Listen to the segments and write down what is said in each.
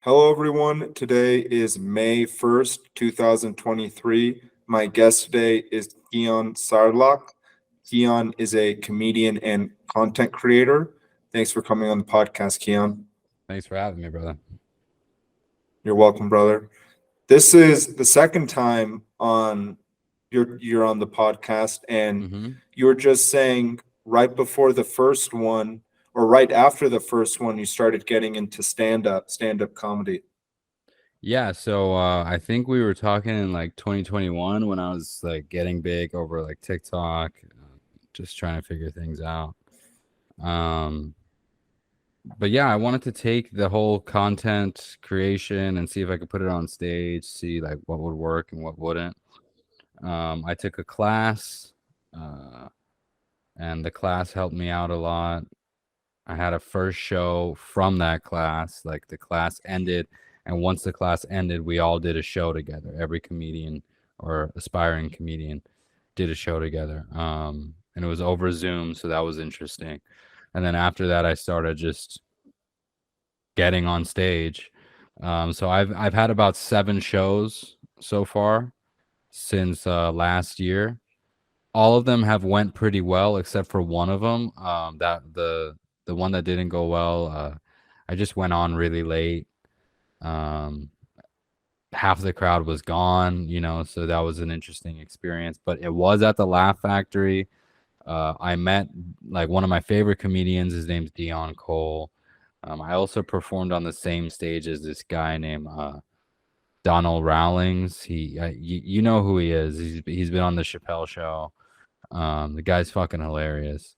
Hello, everyone. Today is May 1st, 2023. My guest today is Keeon Sarlak. Keeon is a comedian and content creator. Thanks for coming on the podcast, Keeon. Thanks for having me, brother. You're welcome, brother. This is the second time on you're on the podcast, and hmm you were just saying right before the first one, or right after the first one, you started getting into stand up comedy. Yeah, so I think we were talking in like 2021 when I was like getting big over like TikTok, just trying to figure things out. Um, but yeah, I wanted to take the whole content creation and see if I could put it on stage, see like what would work and what wouldn't. I took a class, uh, and the class helped me out a lot. I had a first show from that class. Like the class ended, and once the class ended, we all did a show together. Every comedian or aspiring comedian did a show together. And it was over Zoom, so that was interesting. And then after that, I started just getting on stage. So I've had about 7 shows so far since last year. All of them have went pretty well except for one of them. That the one that didn't go well, I just went on really late. Um, Half the crowd was gone, so that was an interesting experience. But it was at the Laugh Factory. I met like one of my favorite comedians. His name's Dion Cole. I also performed on the same stage as this guy named Donald Rowlings. You know who he is. He's been on the Chappelle Show. The guy's fucking hilarious.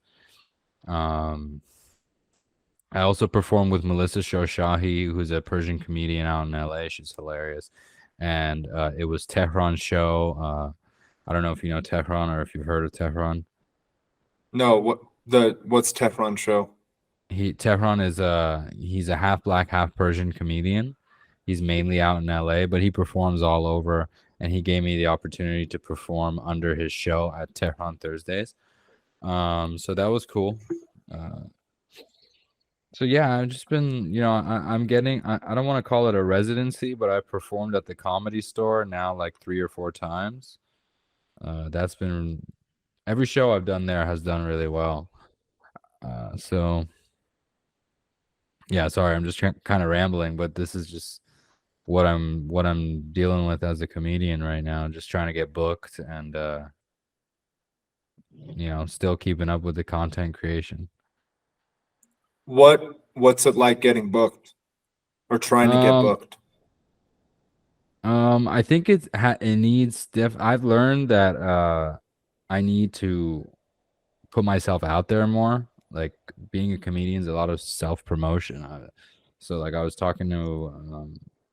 Um, I also performed with Melissa Shoshahi, who's a Persian comedian out in LA. She's hilarious. And it was Tehran's show. I don't know if you know Tehran or if you've heard of Tehran. No, what's Teflon show? Tehran is he's a half black, half Persian comedian. He's mainly out in LA, but he performs all over. And he gave me the opportunity to perform under his show at Tehran Thursdays. So that was cool. Uh, So yeah, I've just been, I'm getting, I don't want to call it a residency, but I've performed at the Comedy Store now like 3 or 4 times. That's been every show I've done there has done really well. So yeah, sorry, I'm just kind of rambling, but this is just what I'm dealing with as a comedian right now. Just trying to get booked and still keeping up with the content creation. What's it like getting booked or trying to get Um, booked? I think it needs I've learned that I need to put myself out there more. Like being a comedian is a lot of self promotion. So like I was talking to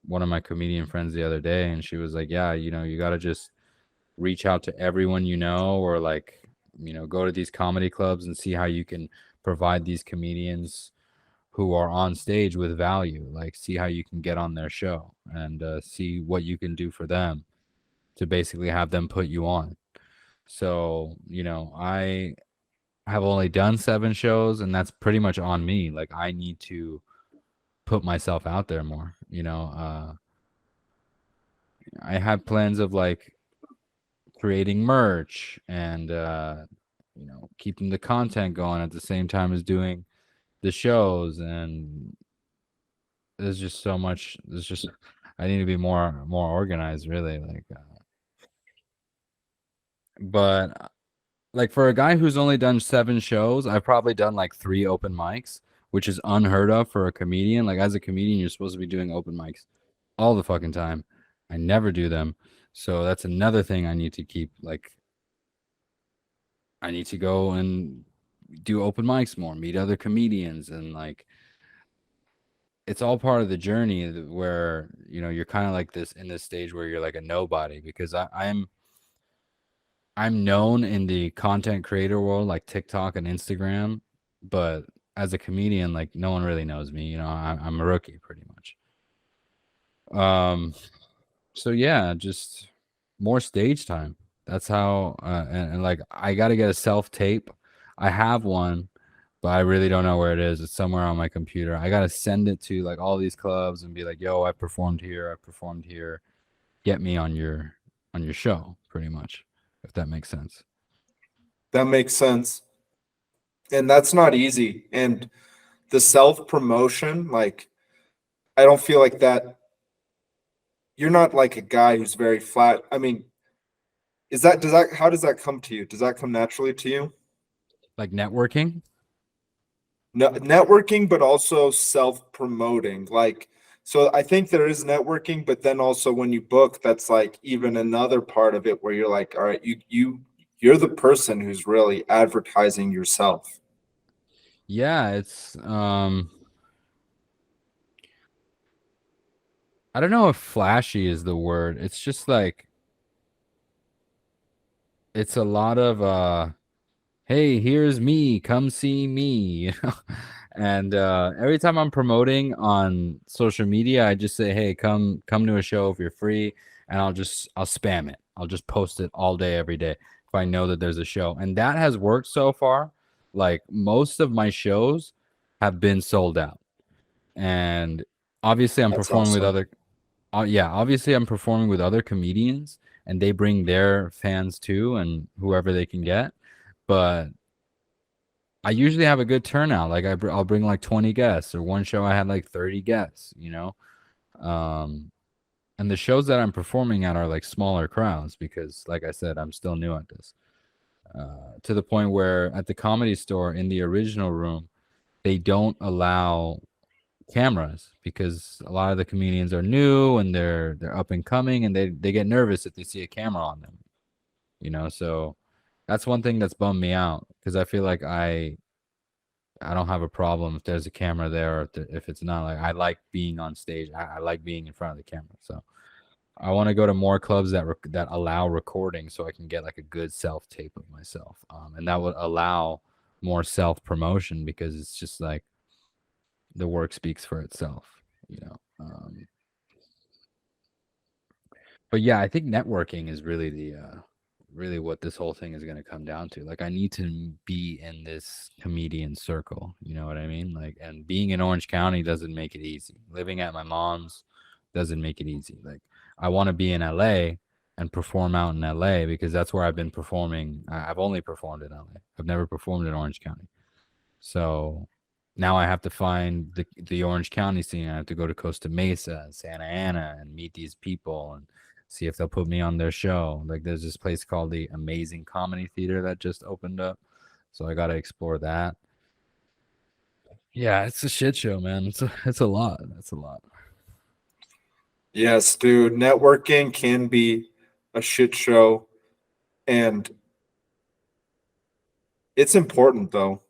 one of my comedian friends the other day, and she was like, "Yeah, you got to just reach out to everyone you know, or like go to these comedy clubs and see how you can provide these comedians who are on stage with value. Like see how you can get on their show and see what you can do for them to basically have them put you on." So, I have only done 7 shows, and that's pretty much on me. Like, I need to put myself out there more. I have plans of like creating merch and, keeping the content going at the same time as doing the shows. And there's just so much. There's just, I need to be more organized, really. Like, but like for a guy who's only done 7 shows, I've probably done like 3 open mics, which is unheard of for a comedian. Like as a comedian, you're supposed to be doing open mics all the fucking time. I never do them. So that's another thing I need to keep like I need to go and do open mics more, meet other comedians, and like it's all part of the journey where, you're kind of like this in this stage where you're like a nobody because I'm known in the content creator world, like TikTok and Instagram, but as a comedian, like no one really knows me. I'm a rookie pretty much. Um, so yeah, just more stage time. That's how, and like I got to get a self tape. I have one, but I really don't know where it is. It's somewhere on my computer. I gotta send it to like all these clubs and be like, "Yo, I performed here. I performed here. Get me on your show," pretty much, if that makes sense. That makes sense. And that's not easy. And the self promotion, like, I don't feel like that. You're not like a guy who's very flat. I mean, how does that come to you? Does that come naturally to you? Like networking. No, networking, but also self promoting. Like, so I think there is networking, but then also when you book, that's like even another part of it where you're like, all right, you're the person who's really advertising yourself. Yeah, it's I don't know if flashy is the word. It's just like it's a lot of hey, here's me, come see me, you know. And every time I'm promoting on social media, I just say, hey, come to a show if you're free, and I'll spam it. I'll just post it all day, every day if I know that there's a show. And that has worked so far. Like most of my shows have been sold out. And obviously I'm That's performing with awesome. other yeah, obviously I'm performing with other comedians and they bring their fans too and whoever they can get. But I usually have a good turnout. Like I'll bring like 20 guests, or one show I had like 30 guests, you know. Um, and the shows that I'm performing at are like smaller crowds because, like I said, I'm still new at this. To the point where at the Comedy Store in the original room, they don't allow cameras because a lot of the comedians are new and they're up and coming and they get nervous if they see a camera on them, you know. So that's one thing that's bummed me out because I feel like I don't have a problem if there's a camera there or if it's not. Like I like being on stage. I like being in front of the camera. So I want to go to more clubs that allow recording so I can get like a good self tape of myself. And that would allow more self promotion because it's just like the work speaks for itself, you know. But yeah, I think networking is really the really what this whole thing is going to come down to. Like I need to be in this comedian circle, you know what I mean? Like and being in Orange County doesn't make it easy. Living at my mom's doesn't make it easy. Like I want to be in LA and perform out in LA because that's where I've been performing. I've only performed in LA. I've never performed in Orange County. So now I have to find the Orange County scene. I have to go to Costa Mesa and Santa Ana and meet these people and see if they'll put me on their show. Like there's this place called the Amazing Comedy Theater that just opened up. So I got to explore that. Yeah, it's a shit show, man. It's a lot. That's a lot. Yes, dude. Networking can be a shit show, and it's important though,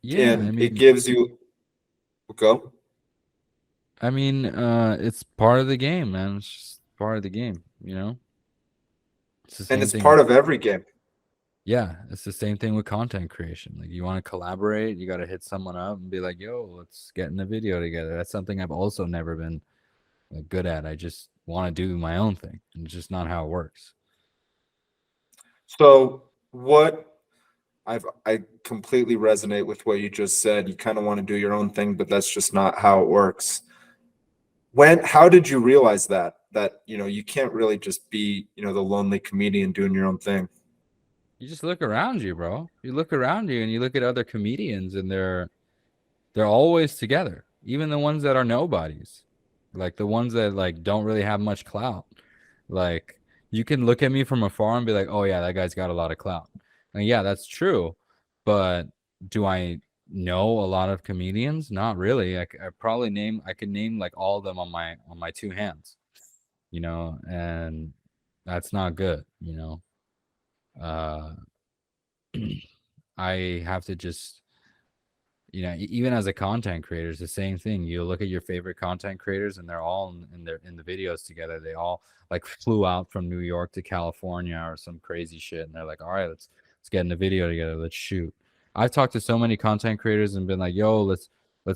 Yeah, and it gives you go. it's part of the game, man. It's just part of the game, you know? It's the And same it's thing. part of every game. Yeah, it's the same thing with content creation. Like you want to collaborate, you got to hit someone up and be like, "Yo, let's get in a video together." That's something I've also never been like, good at. I just want to do my own thing, and it's just not how it works. So what I completely resonate with what you just said. You kind of want to do your own thing, but that's just not how it works. How did you realize that you can't really just be the lonely comedian doing your own thing? You just look around you, bro. You look around you and you look at other comedians and they're always together. Even the ones that are nobodies. Like the ones that like don't really have much clout. Like you can look at me from afar and be like, "Oh yeah, that guy's got a lot of clout." And yeah, that's true. But do I know a lot of comedians? Not really. I could name like all of them on my two hands, you know, and that's not good, you know. Uh I have to just even as a content creator, it's the same thing. You look at your favorite content creators, and they're all in the videos together. They all like flew out from New York to California or some crazy shit, and they're like, "All right, let's get in the video together. Let's shoot." I've talked to so many content creators and been like, "Yo, let's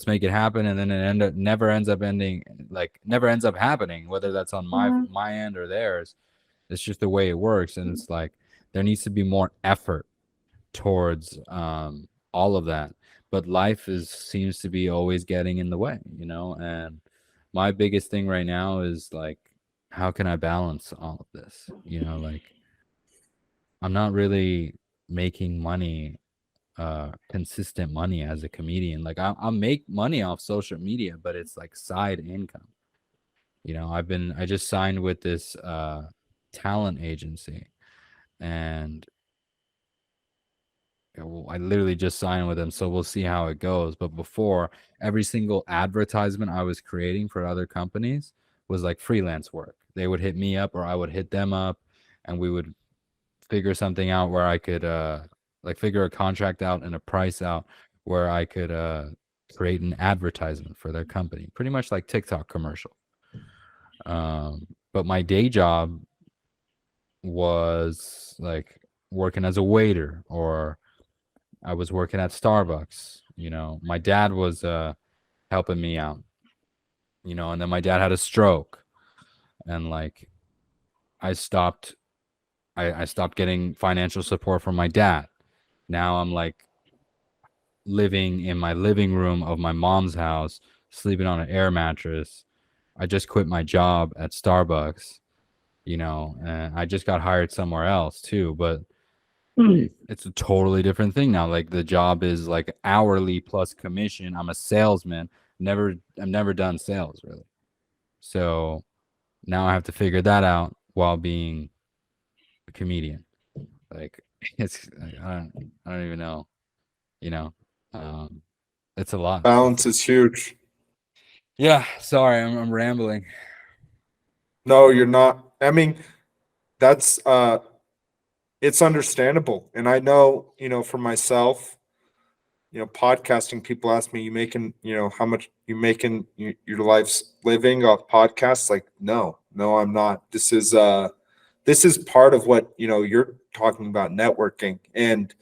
make it happen," and then never ends up happening. Whether that's on my end or theirs, it's just the way it works, and it's like there needs to be more effort towards all of that. But life is seems to be always getting in the way, and my biggest thing right now is like, how can I balance all of this? Like, I'm not really making money, consistent money as a comedian. Like, I make money off social media, but it's like side income. I just signed with this talent agency, and I literally just signed with them, so we'll see how it goes. But before, every single advertisement I was creating for other companies was like freelance work. They would hit me up or I would hit them up, and we would figure something out where I could like figure a contract out and a price out where I could create an advertisement for their company, pretty much like TikTok commercial. But my day job was like working as a waiter, or I was working at Starbucks. My dad was helping me out, and then my dad had a stroke, and like I stopped I stopped getting financial support from my dad. Now I'm like living in my living room of my mom's house, sleeping on an air mattress. I just quit my job at Starbucks, and I just got hired somewhere else too, but it's a totally different thing now. Like, the job is like hourly plus commission. I'm a salesman. I've never done sales really. So now I have to figure that out while being a comedian. Like, I don't even know, you know. Um it's a lot. Balance is huge. Yeah, sorry, I'm rambling. No, you're not. I mean, that's it's understandable. And I know, for myself, podcasting, people ask me, you making, how much you making your life's living off podcasts? Like, no, I'm not. This is part of what, you're talking about, networking. And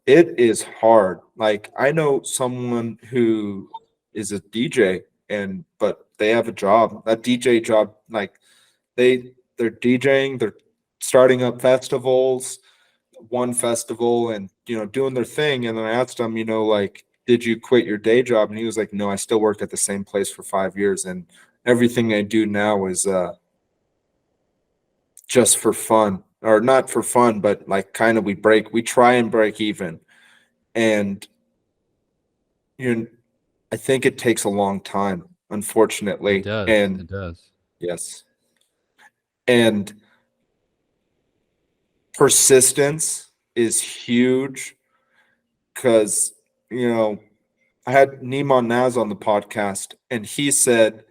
it is hard. Like, I know someone who is a DJ, but they have a job. That DJ job, like, they're DJing, they're starting up festivals, one festival, and doing their thing. And then I asked him, like, did you quit your day job? And he was like, no, I still worked at the same place for 5 years, and everything I do now is just for fun, or not for fun, but like, kind of, we try and break even. And you know, I think it takes a long time, It unfortunately. does. And It does. yes, and persistence is huge, because I had Neiman Naz on the podcast, and he said,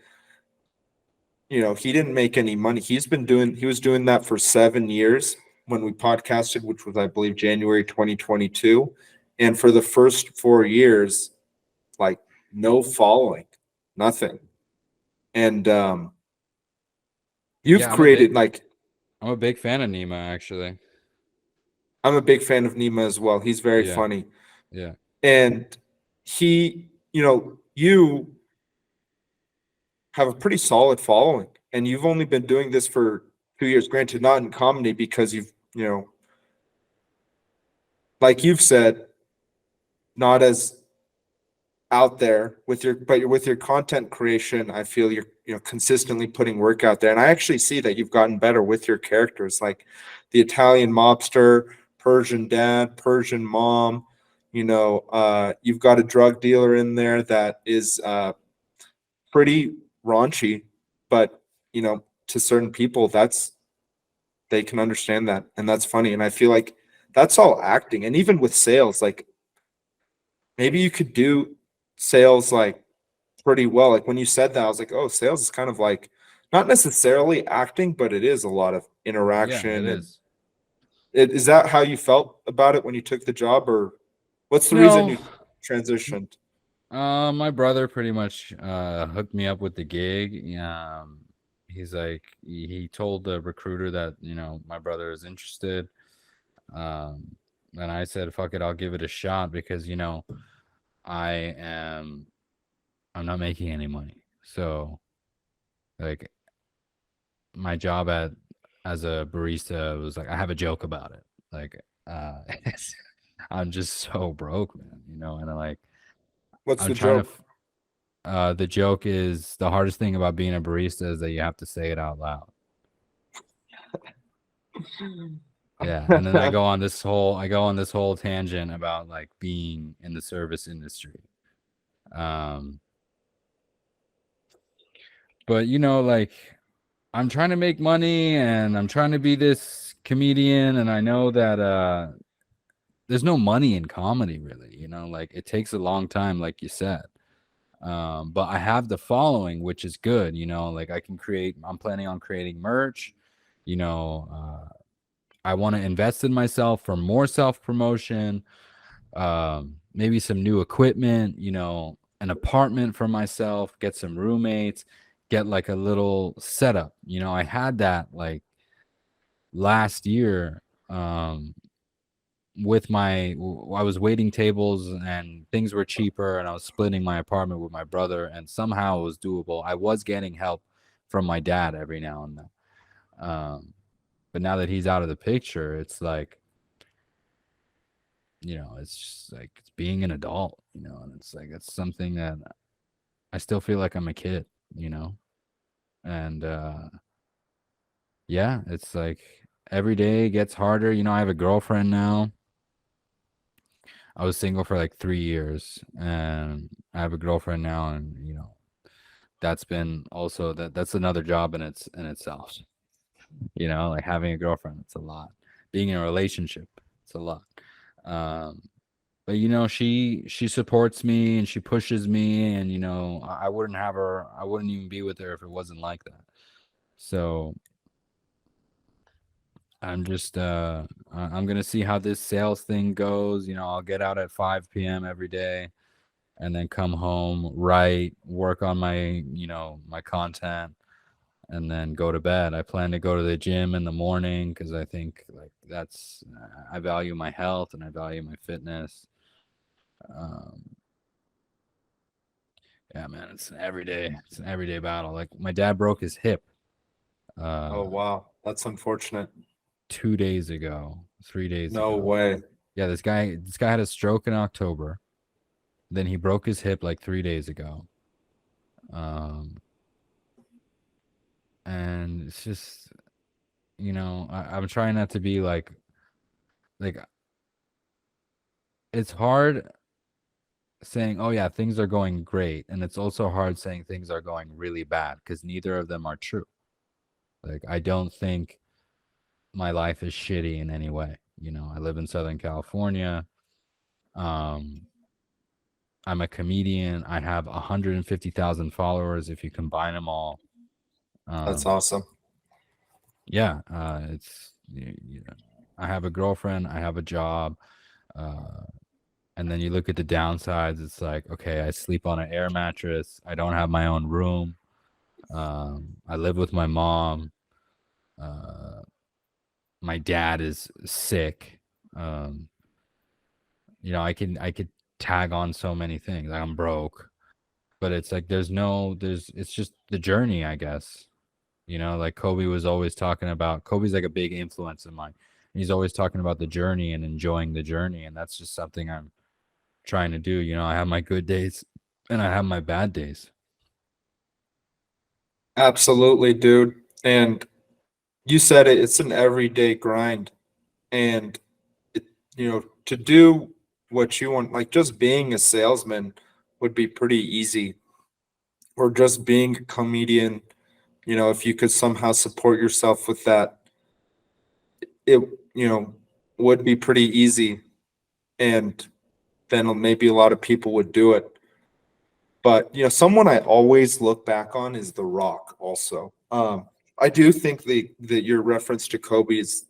he didn't make any money. He was doing that for 7 years when we podcasted, which was, I believe, January 2022. And for the first 4 years, like, no following, nothing. And you've Yeah, I'm a big created, like, I'm a big fan of Nima, actually. I'm a big fan of Nima as well. He's very Yeah, funny. yeah, And you have a pretty solid following, and you've only been doing this for 2 years, granted not in comedy, because like you've said, not as out there with your content creation. I feel you're consistently putting work out there, and I actually see that you've gotten better with your characters, like the Italian mobster, Persian dad, Persian mom. You've got a drug dealer in there that is pretty raunchy, but to certain people, they can understand that, and that's funny. And I feel like that's all acting. And even with sales, like, maybe you could do sales like pretty well. Like, when you said that, I was like, oh, sales is kind of like not necessarily acting, but it is a lot of yeah. It interaction. And is. is that how you felt about it when you took the job, or what's the reason No, you transitioned? my brother pretty much hooked me up with the gig. He's like, he told the recruiter that my brother is interested. Um, and I said, fuck it, I'll give it a shot, because I am I'm not making any money. So, like, my job as a barista was like, I have a joke about it. Like, I'm just so broke, man, you know, and What's I'm the trying to joke? the joke is the hardest thing about being a barista is that you have to say it out loud. Yeah, and then I go on this whole tangent about like being in the service industry. Um, but you know, like I'm trying to make money and I'm trying to be this comedian, and I know that there's no money in comedy really, you know, like it takes a long time, like you said. But I have the following, which is good, you know, like I'm planning on creating merch, you know, I want to invest in myself for more self promotion, maybe some new equipment, you know, an apartment for myself, get some roommates, get like a little setup. You know, I had that like last year with I was waiting tables and things were cheaper and I was splitting my apartment with my brother and somehow it was doable. I was getting help from my dad every now and then. But now that he's out of the picture, it's like, you know, it's just like it's being an adult, you know, and it's like it's something that I still feel like I'm a kid, you know, and yeah, it's like every day gets harder. You know, I have a girlfriend now. I was single for like 3 years, and I have a girlfriend now, and you know, that's been also that's another job in itself. You know, like having a girlfriend, it's a lot. Being in a relationship, it's a lot. Um, but you know, she supports me and she pushes me, and you know, I wouldn't have her, I wouldn't even be with her if it wasn't like that. So I'm just I'm gonna see how this sales thing goes. You know, I'll get out at 5 p.m. every day and then come home, write, work on my, you know, my content, and then go to bed. I plan to go to the gym in the morning because I think like that's I value my health and I value my fitness. Um, yeah, man, it's an everyday battle. Like my dad broke his hip Oh uh wow, that's unfortunate. 2 days ago, 3 days No ago. way. Yeah, this guy had a stroke in October. Then he broke his hip like 3 days ago. Um, and it's just, you know, I'm trying not to be like it's hard saying, oh yeah, things are going great, and it's also hard saying things are going really bad because neither of them are true. Like I don't think my life is shitty in any way. You know, I live in Southern California. Um, I'm a comedian. I have 150,000 followers if you combine them all. That's Um, awesome. yeah, it's you know, I have a girlfriend, I have a job, uh, and then you look at the downsides. It's like, okay, I sleep on an air mattress. I don't have my own room. I live with my mom. Uh, my dad is sick. Um, you know, I could tag on so many things. Like I'm broke, but it's like there's it's just the journey, I guess. You know, like Kobe was always talking about. Kobe's like a big influence of mine. He's always talking about the journey and enjoying the journey, and that's just something I'm trying to do. You know, I have my good days and I have my bad days. Absolutely, dude. And you said it, it's an everyday grind. And it, to do what you want, like just being a salesman would be pretty easy. Or just being a comedian, if you could somehow support yourself with that, it, you know, would be pretty easy. And then maybe a lot of people would do it. But someone I always look back on is The Rock. Also, I do think that your reference to Kobe is,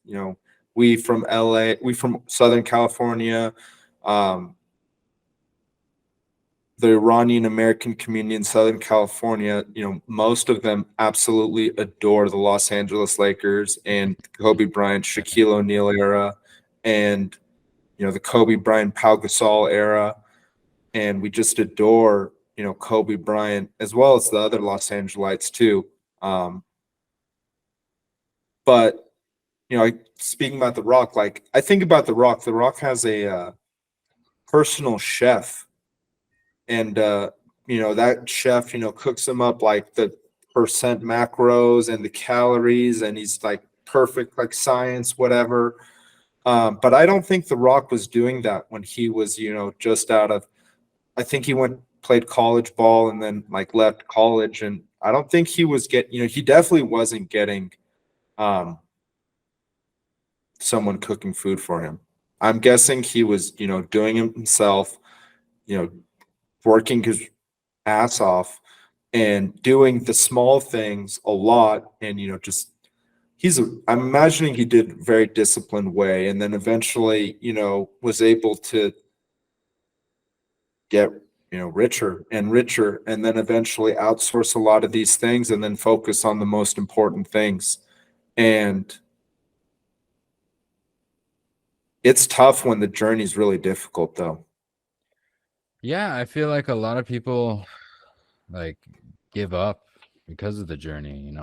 we from LA, we from Southern California, um, the Iranian American community in Southern California. Most of them absolutely adore the Los Angeles Lakers and Kobe Bryant, Shaquille O'Neal era, and the Kobe Bryant, Pau Gasol era, and we just adore Kobe Bryant as well as the other Los Angelites too. Um, but speaking about The Rock, like I think about The Rock. The Rock has personal chef. And that chef, cooks them up like the percent macros and the calories, and he's like perfect, like science, whatever. But I don't think The Rock was doing that when he was, just out of, I think he played college ball and then like left college. And I don't think he was he definitely wasn't getting someone cooking food for him. I'm guessing he was, doing it himself, you know, working his ass off and doing the small things a lot. And, just I'm imagining he did very disciplined way. And then eventually, was able to get, richer and richer, and then eventually outsource a lot of these things and then focus on the most important things. And it's tough when the journey's really difficult, though. Yeah, I feel like a lot of people like give up because of the journey.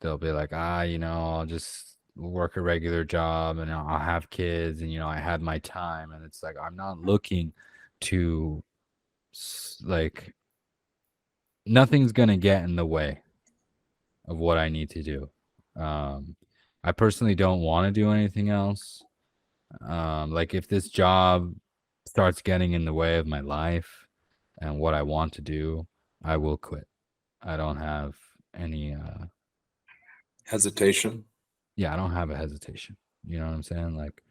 They'll be like, I'll just work a regular job and I'll have kids, and I had my time, and it's like I'm not looking to like nothing's gonna get in the way of what I need to do. I personally don't want to do anything else. Like if this job starts getting in the way of my life and what I want to do, I will quit. I don't have any Hesitation. yeah, I don't have a hesitation. You know what I'm saying? Like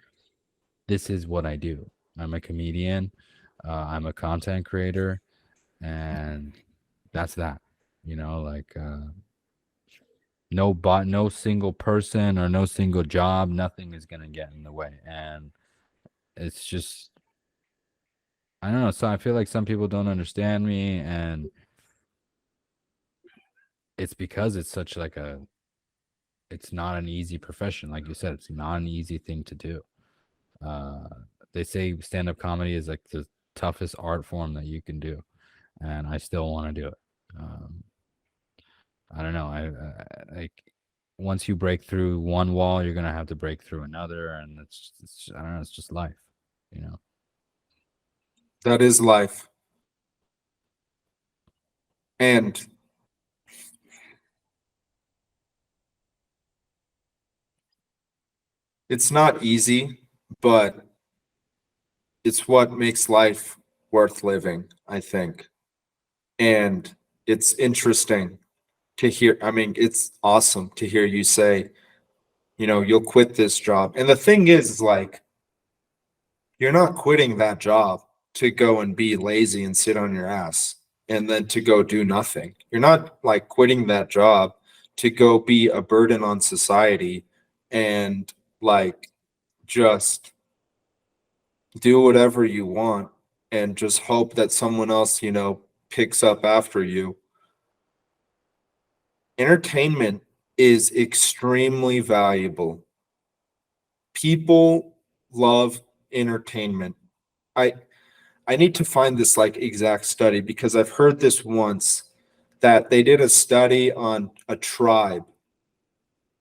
this is what I do. I'm a comedian, I'm a content creator, and that's that. Like no single person or no single job, nothing is gonna get in the way. And it's just I don't know. So I feel like some people don't understand me, and it's because it's such like it's not an easy profession. Like you said, it's not an easy thing to do. Uh, they say stand-up comedy is like the toughest art form that you can do, and I still want to do it. I don't know. I like once you break through one wall, you're gonna have to break through another, and I don't know. It's just life, you know. That is life. And it's not easy, but it's what makes life worth living, I think. And it's interesting to hear. I mean, it's awesome to hear you say, you'll quit this job. And the thing is like, you're not quitting that job to go and be lazy and sit on your ass and then to go do nothing. You're not like quitting that job to go be a burden on society and like just do whatever you want and just hope that someone else, picks up after you. Entertainment is extremely valuable. People love entertainment. I I need to find this like exact study because I've heard this once that they did a study on a tribe,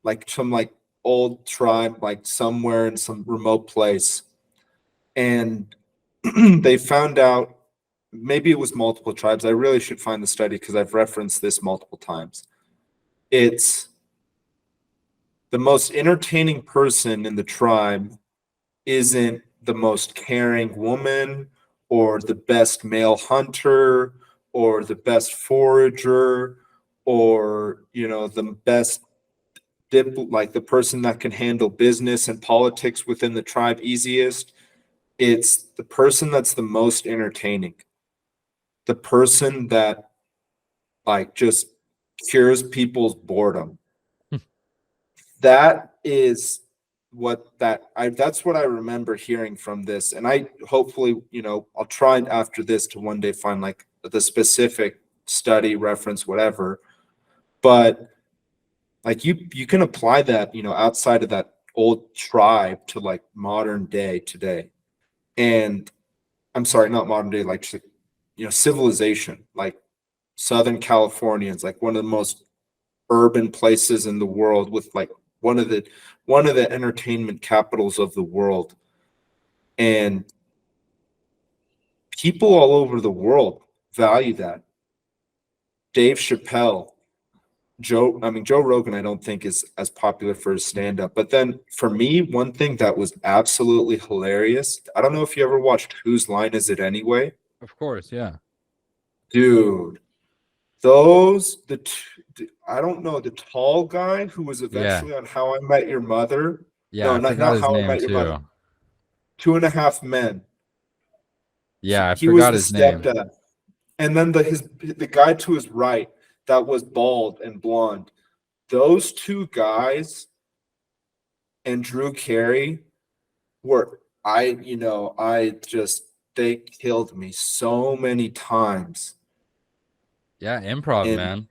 like some like old tribe, like somewhere in some remote place. And they found out, maybe it was multiple tribes. I really should find the study because I've referenced this multiple times. It's the most entertaining person in the tribe isn't the most caring woman or the best male hunter or the best forager or the best like the person that can handle business and politics within the tribe easiest. It's the person that's the most entertaining, the person that like just cures people's boredom. That is that's what I remember hearing from this. And I hopefully, I'll try after this to one day find like the specific study reference, whatever. But like you can apply that, outside of that old tribe to like modern day today. And I'm sorry, not modern day, like civilization, like Southern California is like one of the most urban places in the world with like one of the entertainment capitals of the world. And people all over the world value that. Dave Chappelle, Joe Rogan, I don't think is as popular for his stand-up. But then for me, one thing that was absolutely hilarious, I don't know if you ever watched Whose Line Is It Anyway? Of course, yeah. Dude, those I don't know, the tall guy who was Yeah. eventually on How I Met Your Mother. Yeah, No, I not forgot not his How I name Met Your Mother. too. Two and a Half Men. Yeah, I He was forgot the his name. stepdad. And then the guy to his right that was bald and blonde. Those two guys and Drew Carey were I just they killed me so many times Yeah, improv, in man.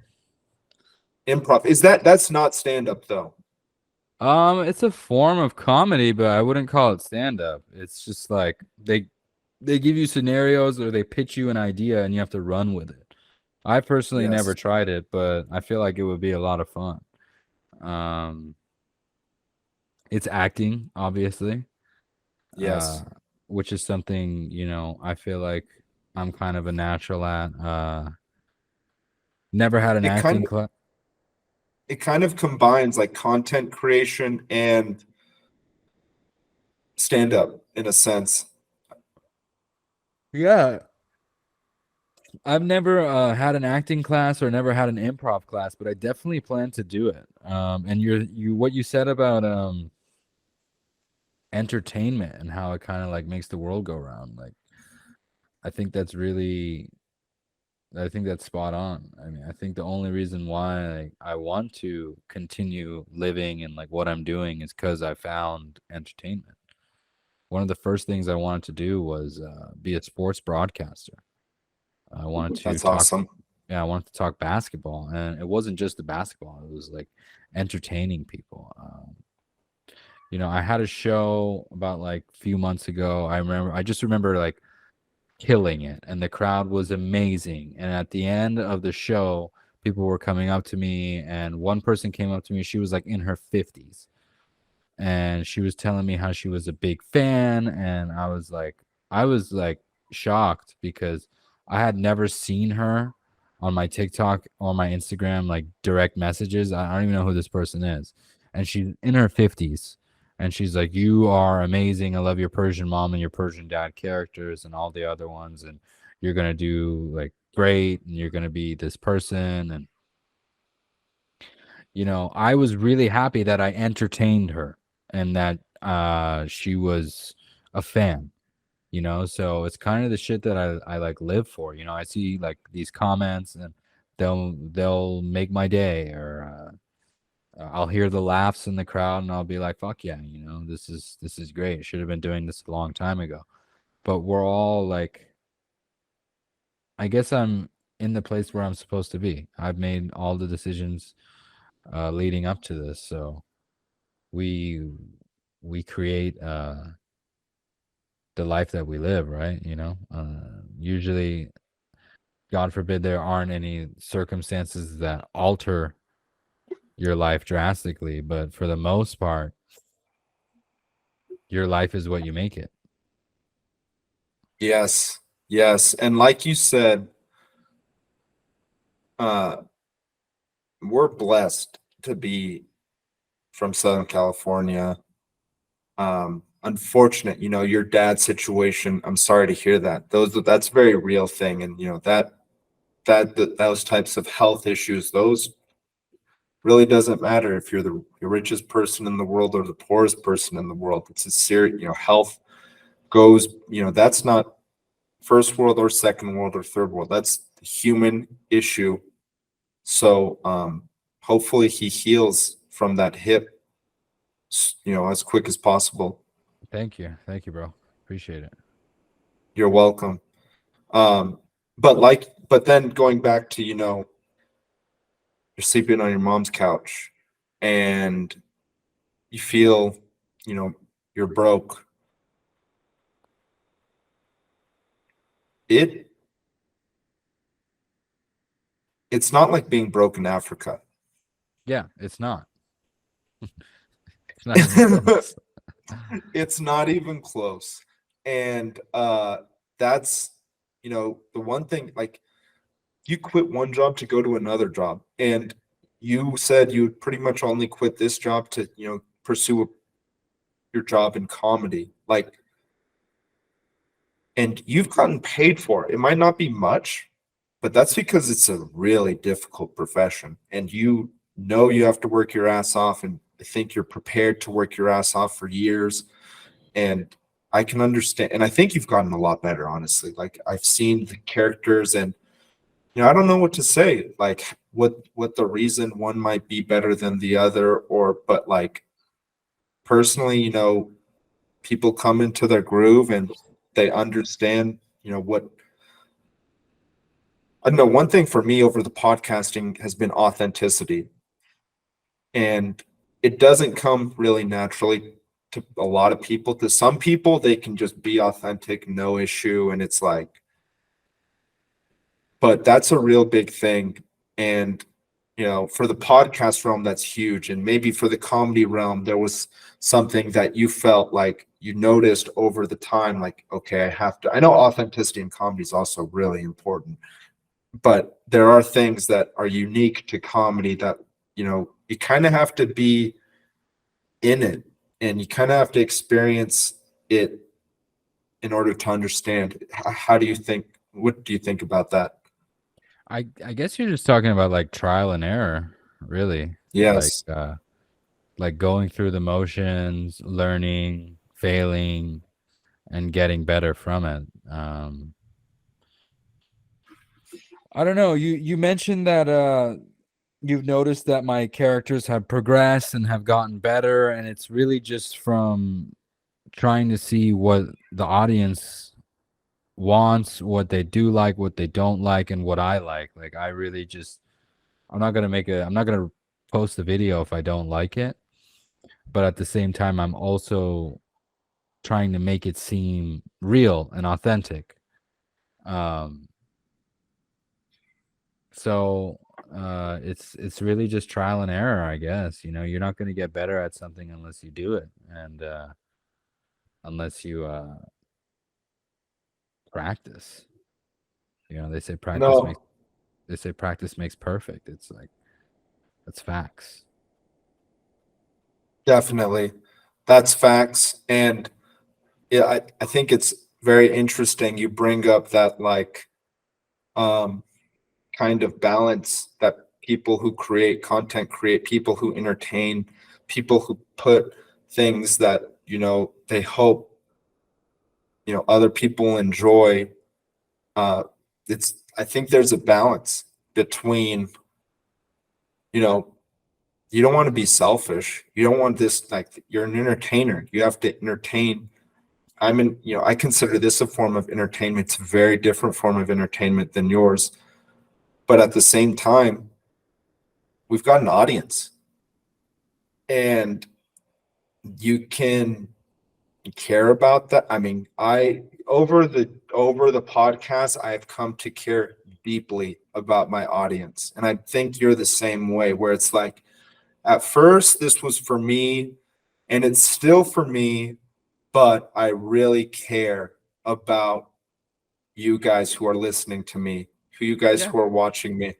improv. That's not stand up though? It's a form of comedy, but I wouldn't call it stand up. It's just like they give you scenarios or they pitch you an idea and you have to run with it. I personally never Yes. tried it, but I feel like it would be a lot of fun. Um, it's acting, obviously, uh, Yes. which is something, I feel like I'm kind of a natural at. Never had an It kind acting of class. it kind of combines like content creation and stand up in a sense. Yeah, I've never had an acting class or never had an improv class, but I definitely plan to do it. And what you said about entertainment and how it kind of like makes the world go round. Like, I think that's really, I think that's spot on. I mean, I think the only reason why I want to continue living and like what I'm doing is because I found entertainment. One of the first things I wanted to do was be a sports broadcaster. I wanted to That's talk awesome. Yeah, I wanted to talk basketball, and it wasn't just the basketball. It was like entertaining people. I had a show about like a few months ago. I just remember like killing it, and the crowd was amazing. And at the end of the show, people were coming up to me, and one person came up to me. She was like in her 50s, and she was telling me how she was a big fan, and I was like shocked because I had never seen her on my TikTok or my Instagram like direct messages. I don't even know who this person is, and she's in her 50s, and she's like, "You are amazing. I love your Persian mom and your Persian dad characters and all the other ones, and you're gonna do like great, and you're gonna be this person." And I was really happy that I entertained her and that she was a fan, so it's kind of the shit that I like live for. I see like these comments and they'll make my day, or I'll hear the laughs in the crowd and I'll be like, fuck yeah, this is great. Should have been doing this a long time ago. But we're all like, I guess I'm in the place where I'm supposed to be. I've made all the decisions leading up to this, so we we create the life that we live, right? Usually, God forbid, there aren't any circumstances that alter your life drastically, but for the most part, your life is what you make it. Yes. Yes. And like you said, uh, we're blessed to be from Southern California. Unfortunate, your dad's situation. I'm sorry to hear that. That's a very real thing. And those types of health issues, those really doesn't matter if you're the richest person in the world or the poorest person in the world. It's a serious, health goes, that's not first world or second world or third world. That's a human issue. So hopefully he heals from that hip, as quick as possible. Thank you, bro. Appreciate it. You're welcome. Um, but then going back to, you're sleeping on your mom's couch and you feel, you know, you're broke. It it's not like being broke in Africa. Yeah, it's not. It's not even close. It's not even close. And that's the one thing, like, you quit one job to go to another job, and you said you would pretty much only quit this job to, pursue your job in comedy. Like, and you've gotten paid for it. It might not be much, but that's because it's a really difficult profession. And you have to work your ass off, and I think you're prepared to work your ass off for years. And I can understand, and I think you've gotten a lot better, honestly. Like, I've seen the characters, and I don't know what to say, like what the reason one might be better than the other, but like, personally, people come into their groove and they understand, what I don't know. One thing for me over the podcasting has been authenticity, and it doesn't come really naturally to a lot of people. To some people, they can just be authentic, no issue, and it's like, but that's a real big thing. And for the podcast realm, that's huge. And maybe for the comedy realm, there was something that you felt like you noticed over the time, like, okay, I know authenticity in comedy is also really important, but there are things that are unique to comedy that, you kind of have to be in it, and you kind of have to experience it in order to understand. How do you think, what do you think about that? I guess you're just talking about like trial and error, really. Yes. Like going through the motions, learning, failing, and getting better from it. I don't know. You mentioned that you've noticed that my characters have progressed and have gotten better, and it's really just from trying to see what the audience wants, what they do like, what they don't like, and what I like. Like, I really just I'm not gonna post a video if I don't like it. But at the same time, I'm also trying to make it seem real and authentic. Um, so it's really just trial and error, I guess. You're not going to get better at something unless you do it, and unless you practice. They say No, practice makes perfect. It's like, that's facts. definitely. That's facts. And yeah, I think it's very interesting you bring up that, like, um kind of balance that people who create content create, people who entertain, people who put things that, they hope, other people enjoy. Uh I think there's a balance between, you know, you don't want to be selfish. You don't want this, like, you're an entertainer. You have to entertain. I consider this a form of entertainment. It's a very different form of entertainment than yours. But at the same time, we've got an audience, and you can care about that. I mean, over the podcast, I've come to care deeply about my audience. And I think you're the same way, where it's like, at first this was for me, and it's still for me, but I really care about you guys who are listening to me, you guys Yeah, who are watching me.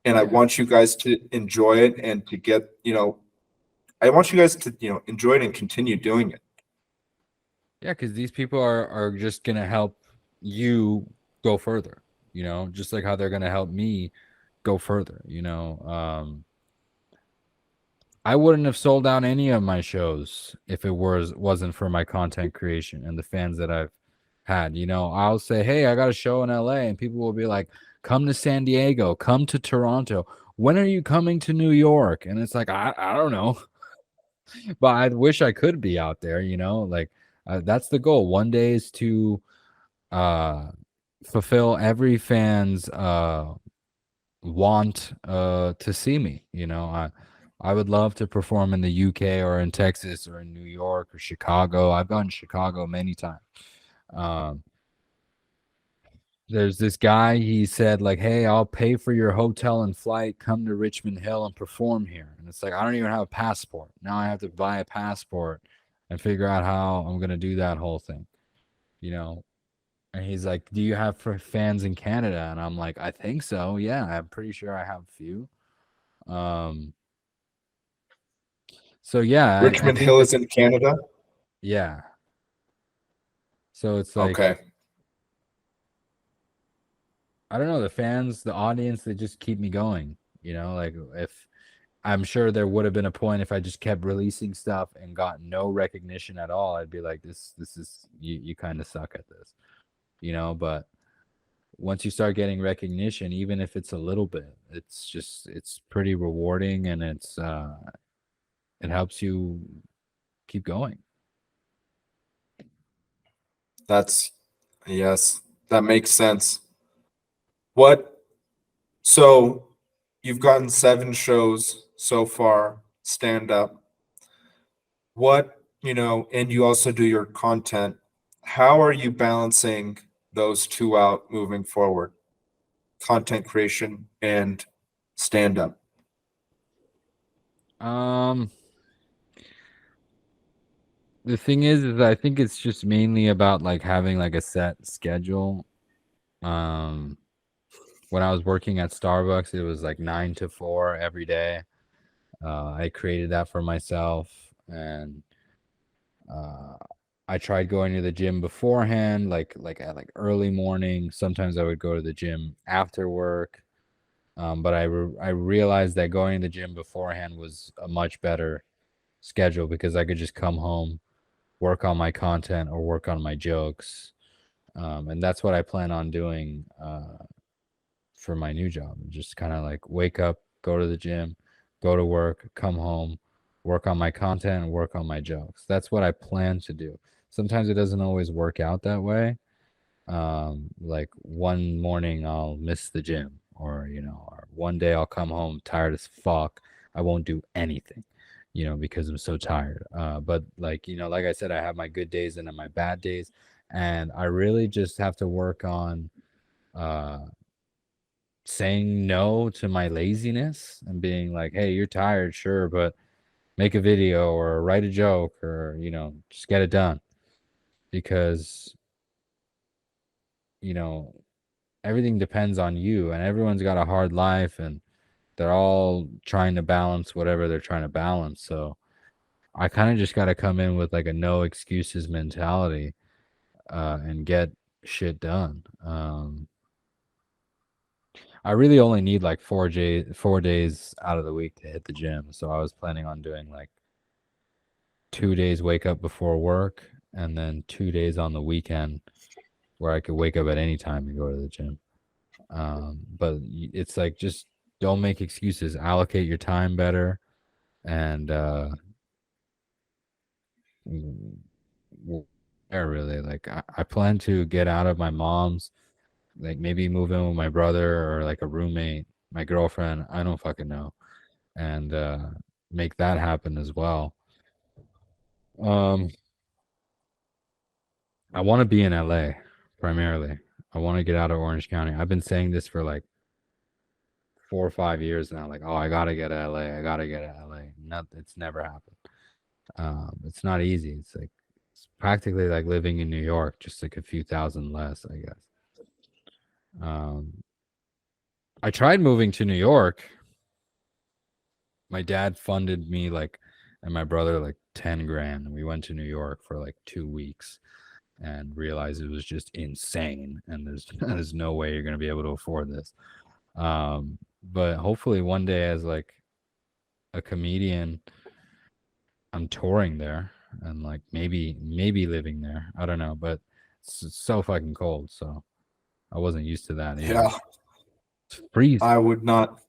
And I yeah, want you guys to enjoy it, and to get, I want you guys to, enjoy it and continue doing it. yeah. Because these people are just gonna help you go further. Just like how they're gonna help me go further. I wouldn't have sold out any of my shows if it wasn't for my content creation and the fans that I've had. I'll say, hey, I got a show in LA, and people will be like, come to San Diego, come to Toronto. When are you coming to New York? And it's like, I don't know, but I wish I could be out there. Like, that's the goal. One day is to uh, fulfill every fan's want to see me. I would love to perform in the UK or in Texas or in New York or Chicago. I've gone to Chicago many times. um there's this guy, he said, like, hey, I'll pay for your hotel and flight, come to Richmond Hill and perform here. And it's like, I don't even have a passport. Now I have to buy a passport and figure out how I'm going to do that whole thing, you know And he's like, "Do you have for fans in Canada?" And I'm like, "I think so. Yeah, I'm pretty sure I have a few." Um, so yeah, I Richmond think Hill that is in Canada. yeah. So it's like Okay. I don't know, the fans, the audience, they just keep me going. Like if I'm sure there would have been a point if I just kept releasing stuff and got no recognition at all, I'd be like, this is you kind of suck at this. But once you start getting recognition, even if it's a little bit, it's pretty rewarding and it helps you keep going. That's yes, that makes sense. What so you've gotten 7 shows so far, stand up. And you also do your content. How are you balancing those two out moving forward? Content creation and stand up. Um, the thing is I think it's just mainly about like having like a set schedule. Um, when I was working at Starbucks, it was like 9 to 4 every day. I created that for myself, and uh, I tried going to the gym beforehand, like at like early morning. Sometimes I would go to the gym after work, but I realized that going to the gym beforehand was a much better schedule because I could just come home, work on my content or work on my jokes, and that's what I plan on doing. For my new job. Just kind of like wake up, go to the gym, go to work, come home, work on my content, and work on my jokes. That's what I plan to do. Sometimes it doesn't always work out that way. Like one morning I'll miss the gym, or one day I'll come home tired as fuck. I won't do anything, because I'm so tired. But like I said, I have my good days and then my bad days, and I really just have to work on uh saying no to my laziness and being like, "Hey, you're tired, sure, but make a video or write a joke or, just get it done." Because, you know, everything depends on you and everyone's got a hard life and they're all trying to balance whatever they're trying to balance. So I kind of just got to come in with like a no excuses mentality and get shit done. I really only need like 4 days out of the week to hit the gym. So I was planning on doing like 2 days wake up before work and then 2 days on the weekend where I could wake up at any time and go to the gym. But it's like just don't make excuses. Allocate your time better, and really like I plan to get out of my mom's, like maybe move in with my brother or like a roommate, my girlfriend. I don't fucking know, and make that happen as well. Um, I want to be in LA primarily. I want to get out of Orange County. I've been saying this for like 4 or 5 years now. Like, oh, I gotta get to LA. I gotta get to LA. Not, it's never happened. It's not easy. It's practically like living in New York, just like a few thousand less, I guess. Um, I tried moving to New York. My dad funded me like, and my brother like 10 grand, and we went to New York for like 2 weeks and realized it was just insane and there's no way you're going to be able to afford this. But hopefully one day as like a comedian I'm touring there and like maybe living there. I don't know, but it's so fucking cold, so I wasn't used to that either. Yeah, It's freezing. I would not,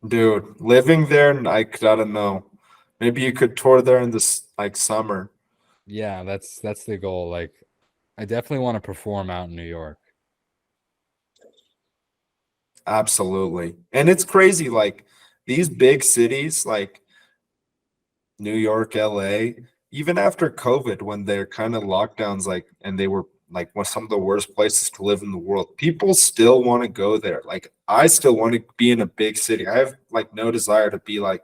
dude. Living there, I don't know. Maybe you could tour there in this like summer. Yeah, that's the goal. Like I definitely want to perform out in New York. Absolutely. And it's crazy, like these big cities like New York, LA, even after COVID, when they're kind of lockdowns, like, and they were like one some of the worst places to live in the world, people still want to go there. Like, I still want to be in a big city. I have like no desire to be like,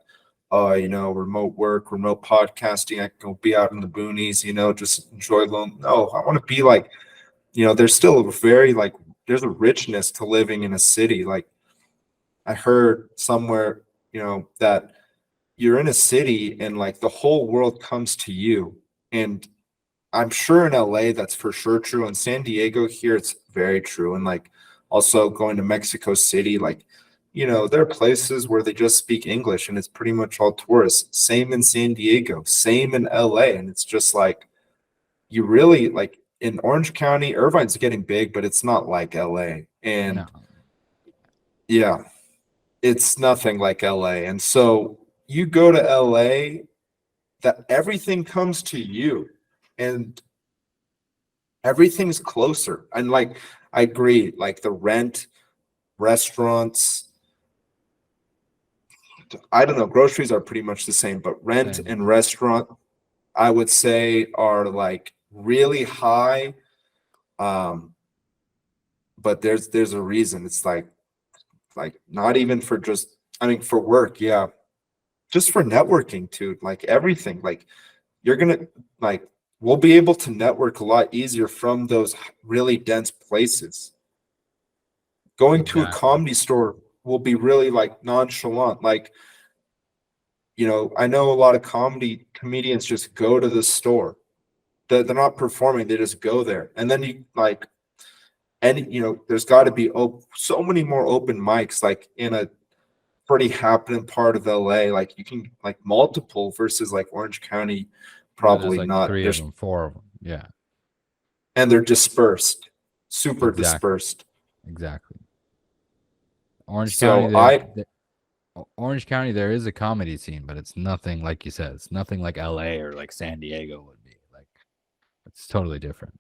oh, remote work, remote podcasting. I can go be out in the boonies, just enjoy alone. No, I want to be like there's still a very like there's a richness to living in a city. Like I heard somewhere, that you're in a city and like the whole world comes to you. And I'm sure in LA that's for sure true. In San Diego here, it's very true. And like also going to Mexico City, like, there are places where they just speak English and it's pretty much all tourists. Same in San Diego, same in LA. And it's just like you really like in Orange County, Irvine's getting big, but it's not like LA. No. And yeah, it's nothing like LA. And so you go to LA, that everything comes to you and everything's closer. And like I agree, like the rent, restaurants, I don't know, groceries are pretty much the same, but rent Same. and restaurant, I would say are like really high. Um, but there's a reason. It's like not even for just, I mean, for work, yeah, just for networking too, like everything. Like you're gonna like we'll be able to network a lot easier from those really dense places. Going to a Exactly. comedy store will be really like nonchalant. Like, I know a lot of comedians just go to the store. They're not performing, they just go there. And then you like, and there's got to be so many more open mics, like in a pretty happening part of LA. Like you can like multiple versus like Orange County, Yeah, there's probably like not. three of There's them, four of them. Yeah, and they're dispersed, super exactly, dispersed. exactly. Orange County, So I Orange County, there is a comedy scene, but it's nothing like you said. It's nothing like L.A. or like San Diego would be. Like it's totally different.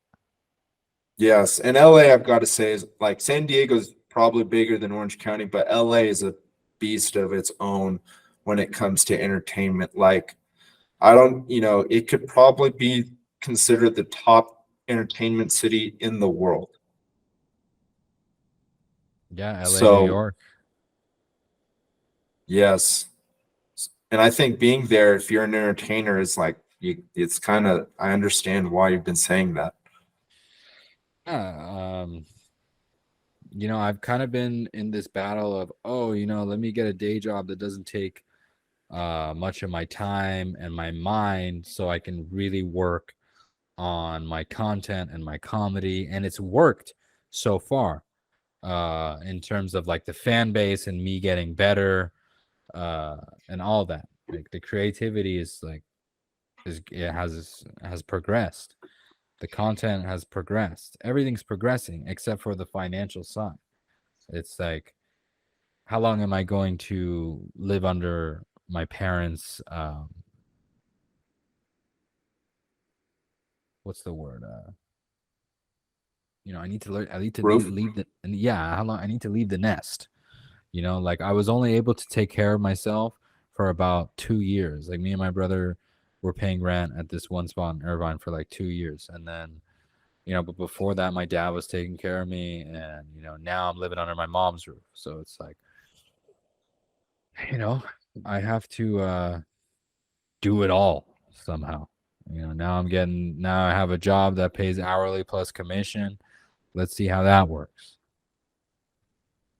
Yes, and LA, I've got to say, is like San Diego's probably bigger than Orange County, but LA is a beast of its own when it comes to entertainment. Like, I don't, it could probably be considered the top entertainment city in the world. Yeah, L.A., New So, York. yes. And I think being there, if you're an entertainer, is like, it's kind of, I understand why you've been saying that. Yeah, I've kind of been in this battle of, let me get a day job that doesn't take much of my time and my mind so I can really work on my content and my comedy. And it's worked so far in terms of like the fan base and me getting better and all that. Like the creativity is like it has progressed. The content has progressed. Everything's progressing except for the financial side. It's like, how long am I going to live under my parents? What's the word? I need to learn. I need to Roof? leave the. And yeah, how long? I need to leave the nest. Like I was only able to take care of myself for about 2 years. Like me and my brother were paying rent at this one spot in Irvine for like 2 years, and then but before that, my dad was taking care of me, and now I'm living under my mom's roof. So it's like, you know, I have to do it all somehow. Now I have a job that pays hourly plus commission. Let's see how that works.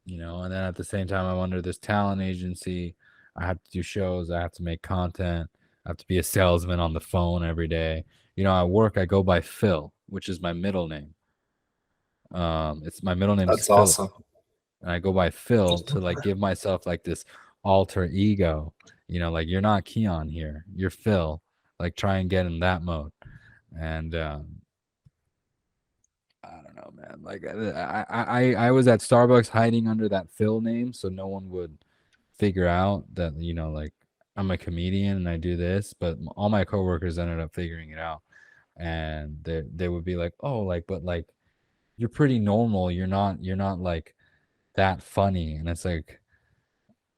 And then at the same time, I'm under this talent agency. I have to do shows. I have to make content. I have to be a salesman on the phone every day. At work, I go by Phil, which is my middle name. It's my middle name's That's Philip, awesome. and I go by Phil to like give myself like this alter ego. Like you're not Keeon here, you're Phil. Like try and get in that mode, and I don't know, man. Like I was at Starbucks hiding under that Phil name, so no one would figure out that like I'm a comedian and I do this. But all my coworkers ended up figuring it out, and they would be like, oh, like but like you're pretty normal. You're not like that funny, and it's like.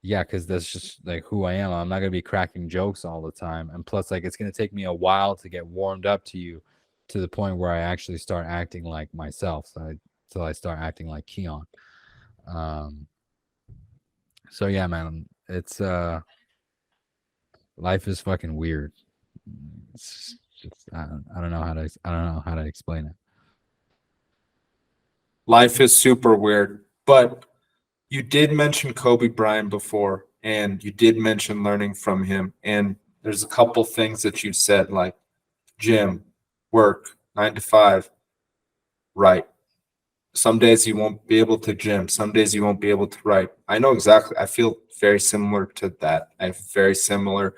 Yeah, because that's just like who I am. I'm not gonna be cracking jokes all the time, and plus, like, it's gonna take me a while to get warmed up to you, to the point where I actually start acting like myself. So I start acting like Keon. Um, so yeah, man, it's life is fucking weird. It's just I don't know how to explain it. Life is super weird, but you did mention Kobe Bryant before, and you did mention learning from him. And there's a couple things that you said, like gym, work, 9 to 5, right? Some days you won't be able to gym. Some days you won't be able to write. I know exactly. I feel very similar to that. I have very similar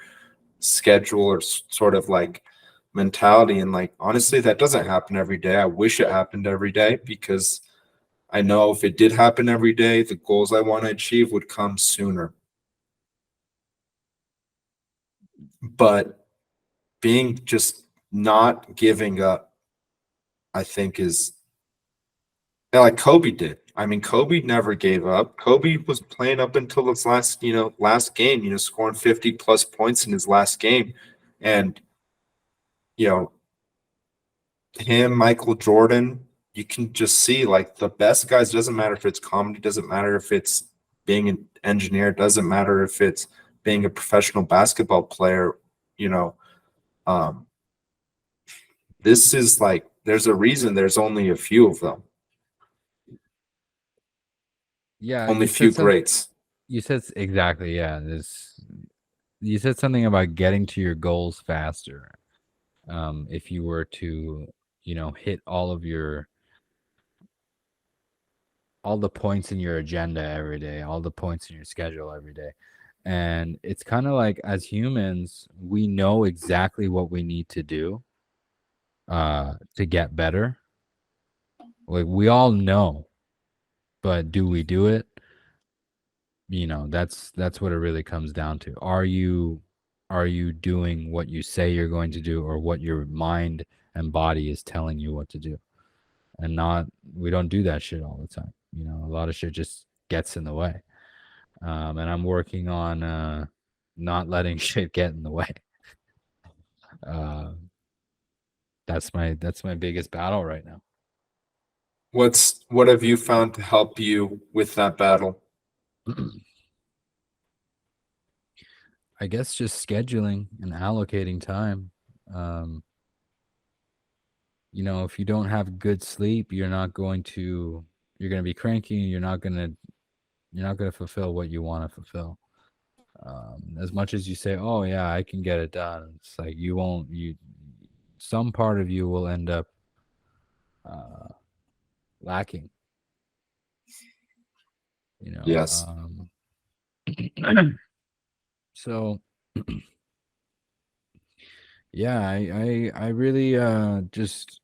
schedule or sort of like mentality. And like, honestly, that doesn't happen every day. I wish it happened every day because I know if it did happen every day, the goals I want to achieve would come sooner. But being just not giving up, I think is like Kobe did. I mean, Kobe never gave up. Kobe was playing up until his last game, scoring 50 plus points in his last game. And, you know, him, Michael Jordan, you can just see like the best guys, doesn't matter if it's comedy, doesn't matter if it's being an engineer, doesn't matter if it's being a professional basketball player, you know, um, this is like, there's a reason there's only a few of them, Yeah, only few greats. you said exactly, yeah. This you said something about getting to your goals faster. If you were to, hit all the points in your agenda every day, all the points in your schedule every day. And it's kind of like as humans, we know exactly what we need to do to get better. Like we all know, but do we do it? That's what it really comes down to. Are you doing what you say you're going to do or what your mind and body is telling you what to do? And not we don't do that shit all the time. A lot of shit just gets in the way. And I'm working on not letting shit get in the way. Uh, that's my biggest battle right now. What have you found to help you with that battle? I guess just scheduling and allocating time. Um, if you don't have good sleep, you're going to be cranky. You're not going to fulfill what you want to fulfill. As much as you say, "Oh yeah, I can get it done," it's like you won't. Some part of you will end up uh, lacking. You know. Yes. So yeah, I really just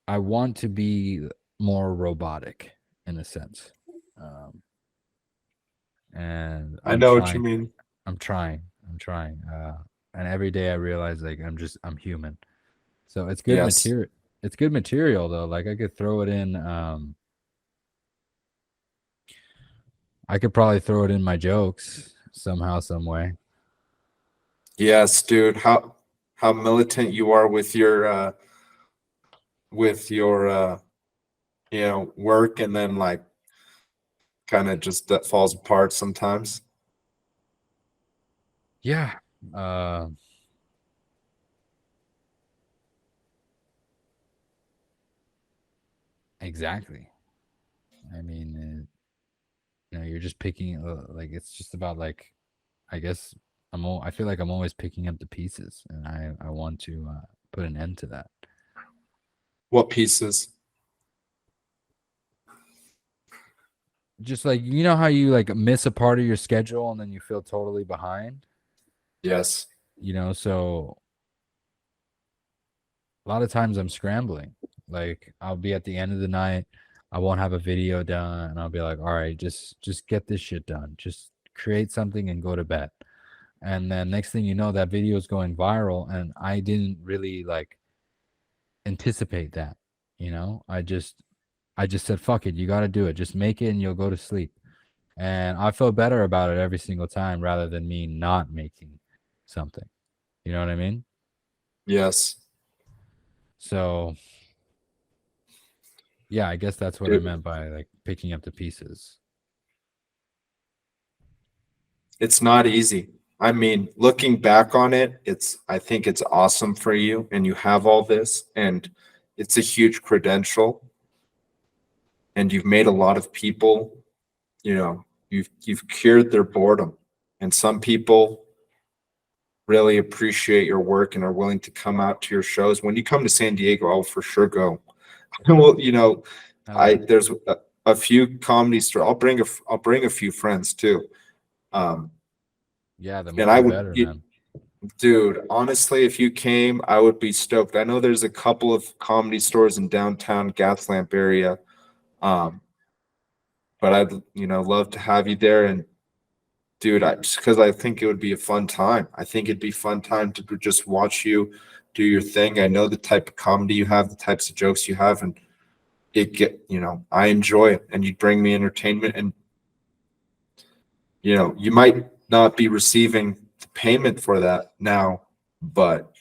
I want to be more robotic in a sense, um, and I know what you mean. I'm trying. And every day I realize like I'm human. So it's good Yes. material. It's good material though. Like I could throw it in. I could probably throw it in my jokes somehow, some way. Yes, dude. How militant you are with your work, and then like kind of just that falls apart sometimes. Yeah. Uh, exactly. I mean, you're just picking like it's just about like I guess I feel like I'm always picking up the pieces, and I want to put an end to that. What pieces? Just like how you like miss a part of your schedule and then you feel totally behind. Yes. So a lot of times I'm scrambling. Like I'll be at the end of the night, I won't have a video done, and I'll be like, all right, just get this shit done. Just create something and go to bed. And then next thing you know, that video is going viral, and I didn't really like anticipate that. I just said, fuck it, you got to do it. Just make it and you'll go to sleep. And I feel better about it every single time rather than me not making something. You know what I mean? Yes. So, yeah, I guess that's what I Dude, meant by like picking up the pieces. it's not easy. I mean, looking back on it, I think it's awesome for you, and you have all this, and it's a huge credential, and you've made a lot of people, you've cured their boredom. And some people really appreciate your work and are willing to come out to your shows. When you come to San Diego, I'll for sure go. Well, Hell yeah. there's a few comedy stores. I'll bring a few friends too. Yeah, the And more I the would, better, man. dude, honestly, if you came, I would be stoked. I know there's a couple of comedy stores in downtown Gaslamp area. Um, but I'd, love to have you there. And dude, just because I think it would be a fun time. I think it'd be fun time to just watch you do your thing. I know the type of comedy you have, the types of jokes you have, and I enjoy it. And you'd bring me entertainment, and you might not be receiving the payment for that now, but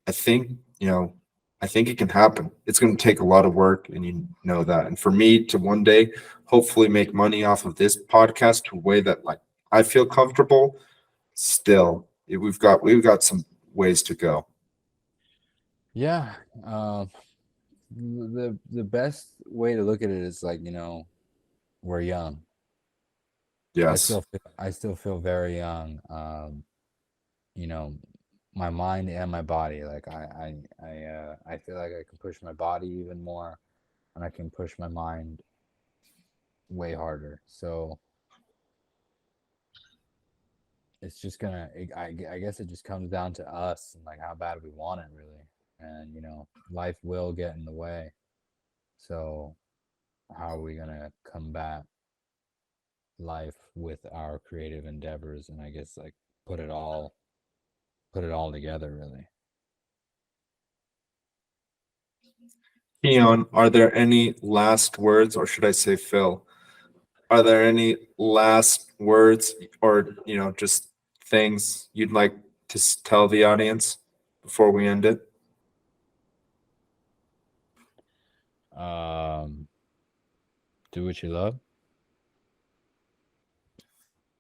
I think, I think it can happen. It's going to take a lot of work, and you know that. And for me to one day hopefully make money off of this podcast to a way that like I feel comfortable, still we've got some ways to go. Yeah. The best way to look at it is like, we're young. Yes. I still feel very young. You know, my mind and my body. Like I feel like I can push my body even more, and I can push my mind way harder. So it's just I guess it just comes down to us and like how bad we want it, really. And life will get in the way. So how are we gonna combat life with our creative endeavors, and I guess like put it all put it all together, really? Keon, are there any last words, or should I say Phil? Are there any last words, or just things you'd like to tell the audience before we end it? um do what you love.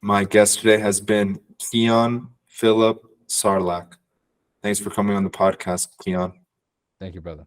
My guest today has been Keeon Philip Sarlak. Thanks for coming on the podcast, Keeon. Thank you, brother.